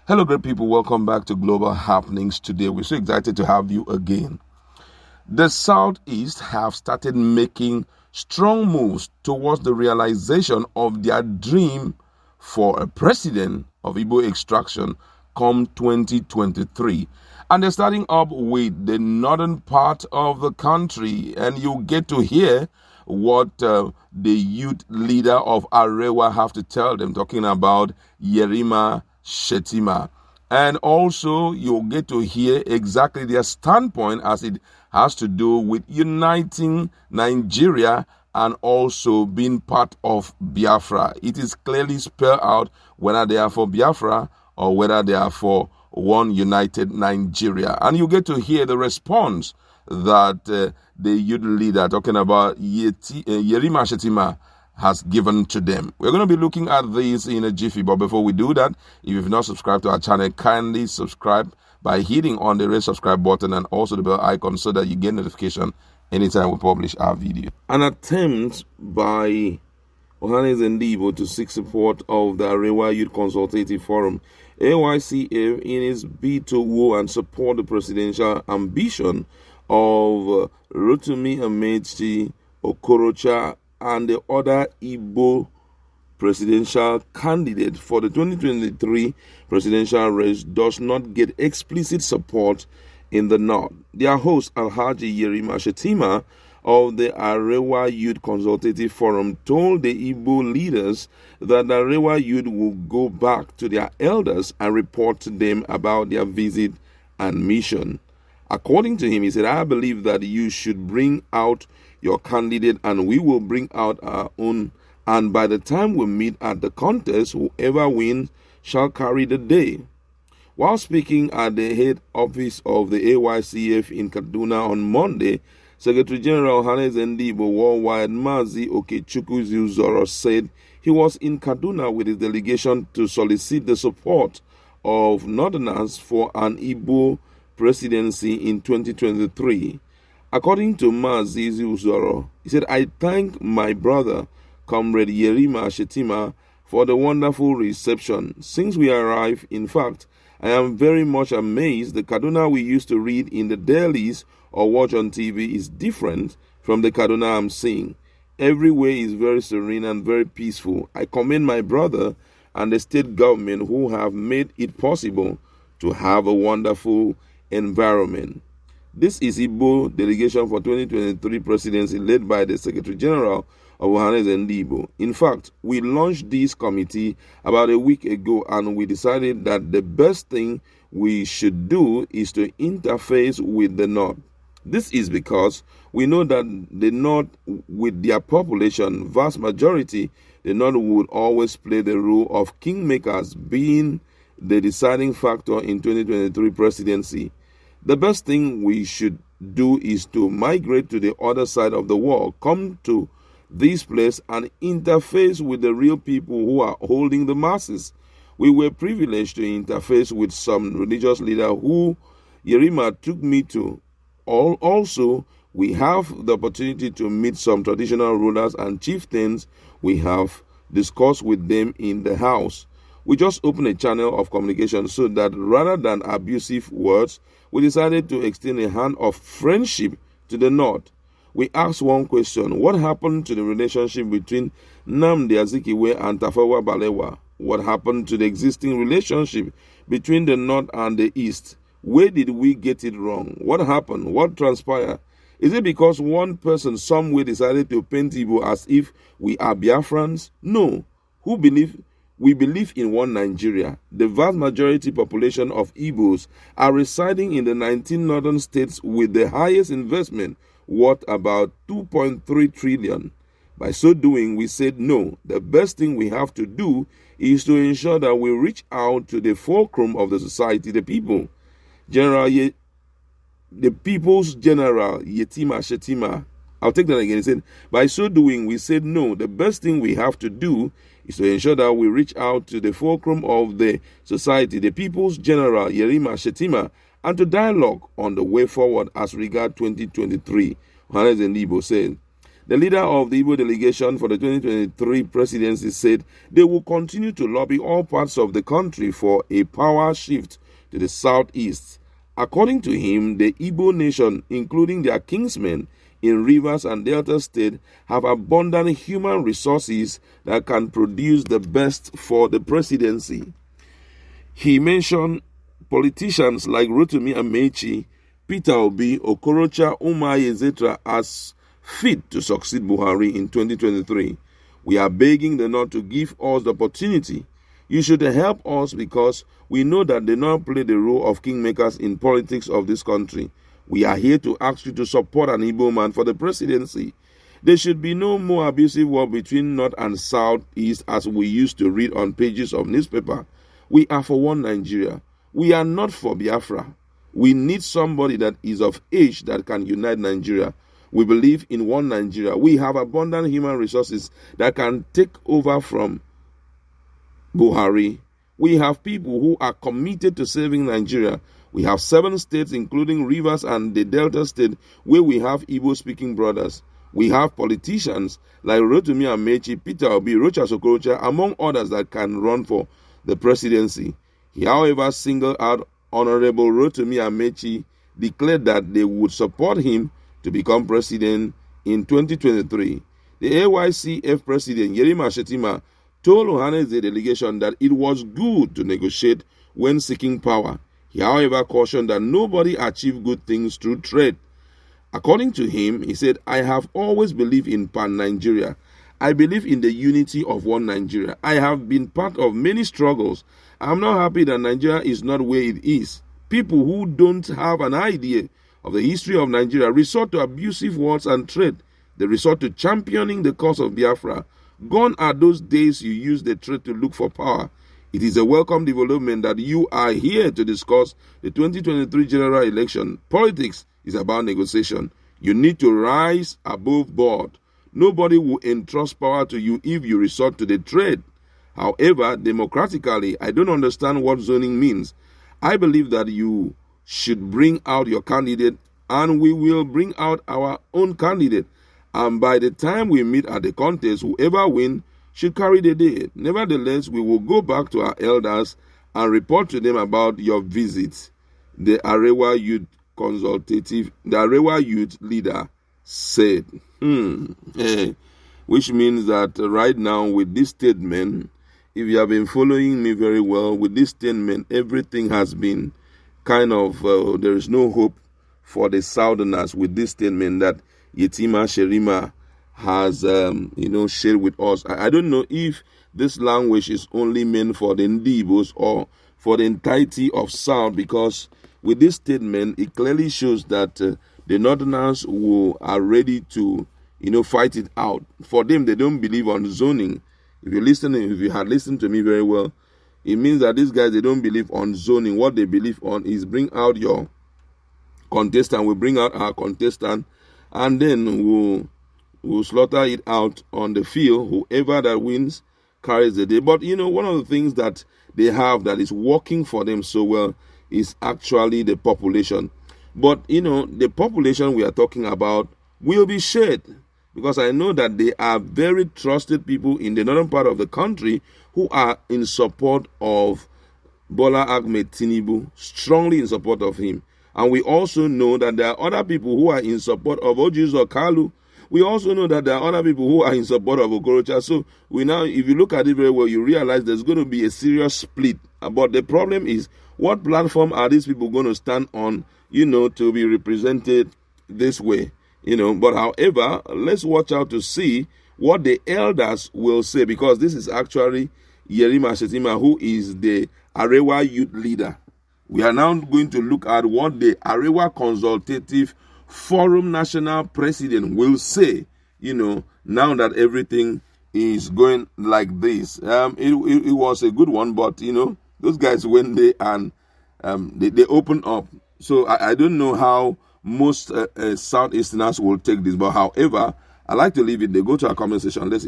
Hello, great people. Welcome back to Global Happenings. Today, we're so excited to have you again. The Southeast have started making strong moves towards the realization of their dream for a president of Igbo extraction come 2023. And they're starting up with the northern part of the country. And you get to hear what the youth leader of Arewa have to tell them, talking about Yerima, Shettima. And also you'll get to hear exactly their standpoint as it has to do with uniting Nigeria and also being part of Biafra. It is clearly spelled out whether they are for Biafra or whether they are for one united Nigeria. And you get to hear the response that the youth leader talking about Yerima Shettima has given to them. We're going to be looking at this in a jiffy, but before we do that, if you've not subscribed to our channel, kindly subscribe by hitting on the red subscribe button and also the bell icon so that you get notification anytime we publish our video. An attempt by Ohanes and Igbo to seek support of the Arewa Youth Consultative Forum, AYCF, in its bid to woo and support the presidential ambition of Rotimi Amechi Okorocha and the other Igbo presidential candidate for the 2023 presidential race does not get explicit support in the North. Their host, Alhaji Yerima Shettima of the Arewa Youth Consultative Forum, told the Igbo leaders that the Arewa youth will go back to their elders and report to them about their visit and mission. According to him, he said, I believe that you should bring out your candidate and we will bring out our own. And by the time we meet at the contest, whoever wins shall carry the day. While speaking at the head office of the AYCF in Kaduna on Monday, Secretary General Hannes Ndibo Worldwide Mazi Okechukwu Zuzoro said he was in Kaduna with his delegation to solicit the support of Northerners for an Igbo presidency in 2023. According to Mazi Zuzoro, he said, I thank my brother, Comrade Yerima Shettima, for the wonderful reception since we arrived. In fact, I am very much amazed. The Kaduna we used to read in the dailies or watch on TV is different from the Kaduna I'm seeing. Everywhere is very serene and very peaceful. I commend my brother and the state government who have made it possible to have a wonderful environment. This is Igbo delegation for 2023 presidency led by the Secretary General of Ohanes and Igbo. In fact, we launched this committee about a week ago and we decided that the best thing we should do is to interface with the North. This is because we know that the North, with their population, vast majority, the North would always play the role of kingmakers, being the deciding factor in 2023 presidency. The best thing we should do is to migrate to the other side of the world, come to this place and interface with the real people who are holding the masses. We were privileged to interface with some religious leader who Yerima took me to. Also, we have the opportunity to meet some traditional rulers and chieftains. We have discussed with them in the house. We just opened a channel of communication so that rather than abusive words, we decided to extend a hand of friendship to the North. We asked one question: what happened to the relationship between Nnamdi Azikiwe and Tafawa Balewa? What happened to the existing relationship between the North and the East? Where did we get it wrong? What happened? What transpired? Is it because one person somewhere decided to paint Igbo as if we are Biafrans? No. We believe in one Nigeria. The vast majority population of Igbos are residing in the 19 northern states with the highest investment, worth about 2.3 trillion. By so doing, we said no. The best thing we have to do is to ensure that we reach out to the fulcrum of the society, the people. The People's General Yerima Shettima. I'll take that again. He said, by so doing, we said no. The best thing we have to do is to ensure that we reach out to the fulcrum of the society, the People's General Yerima Shettima, and to dialogue on the way forward as regard 2023. Ohanes and Igbo said, The leader of the Igbo delegation for the 2023 presidency said they will continue to lobby all parts of the country for a power shift to the southeast. According to him, the Igbo nation, including their kinsmen in Rivers and Delta State, have abundant human resources that can produce the best for the presidency. He mentioned politicians like Rotimi Amechi, Peter Obi, Okorocha, Umahi, etc. as fit to succeed Buhari in 2023. We are begging the North to give us the opportunity. You should help us because we know that they not play the role of kingmakers in politics of this country. We are here to ask you to support an Igbo man for the presidency. There should be no more abusive war between North and South East as we used to read on pages of newspaper. We are for one Nigeria. We are not for Biafra. We need somebody that is of age that can unite Nigeria. We believe in one Nigeria. We have abundant human resources that can take over from Buhari. We have people who are committed to saving Nigeria. We have 7 states, including Rivers and the Delta State, where we have Igbo-speaking brothers. We have politicians like Rotimi Amechi, Peter Obi, Rochas Okorocha, among others that can run for the presidency. He, however, singled out Honorable Rotimi Amechi, declared that they would support him to become president in 2023. The AYCF president, Yerima Shettima, told Ohane's delegation that it was good to negotiate when seeking power. He, however, cautioned that nobody achieved good things through trade. According to him, he said, I have always believed in Pan-Nigeria. I believe in the unity of one Nigeria. I have been part of many struggles. I am not happy that Nigeria is not where it is. People who don't have an idea of the history of Nigeria resort to abusive words and trade. They resort to championing the cause of Biafra. Gone are those days you use the trade to look for power. It is a welcome development that you are here to discuss the 2023 general election. Politics is about negotiation. You need to rise above board. Nobody will entrust power to you if you resort to the trade. However, democratically, I don't understand what zoning means. I believe that you should bring out your candidate and we will bring out our own candidate. And by the time we meet at the contest, whoever wins should carry the day. Nevertheless, we will go back to our elders and report to them about your visit. The Arewa youth leader said. Which means that right now with this statement, if you have been following me very well, with this statement, everything has been kind of, there is no hope for the Southerners with this statement that Yerima has, shared with us. I don't know if this language is only meant for the Ndibos or for the entirety of South, because with this statement, it clearly shows that the Northerners who are ready to, fight it out. For them, they don't believe on zoning. If you had listened to me very well, it means that these guys, they don't believe on zoning. What they believe on is bring out your contestant. We bring out our contestant, and then we'll slaughter it out on the field. Whoever that wins carries the day. But, one of the things that they have that is working for them so well is actually the population. But, the population we are talking about will be shared, because I know that they are very trusted people in the northern part of the country who are in support of Bola Ahmed Tinubu, strongly in support of him. And we also know that there are other people who are in support of Ojizo Kalu. We also know that there are other people who are in support of Okorocha. So if you look at it very well, you realize there's going to be a serious split. But the problem is, what platform are these people going to stand on, to be represented this way? But however, let's watch out to see what the elders will say, because this is actually Yerima Shettima, who is the Arewa youth leader. We are now going to look at what the Arewa Consultative Forum National President will say, now that everything is going like this. It was a good one, but, those guys went there and they opened up. So I don't know how most Southeasterners will take this, but however, I like to leave it. They go to our comment section. Let's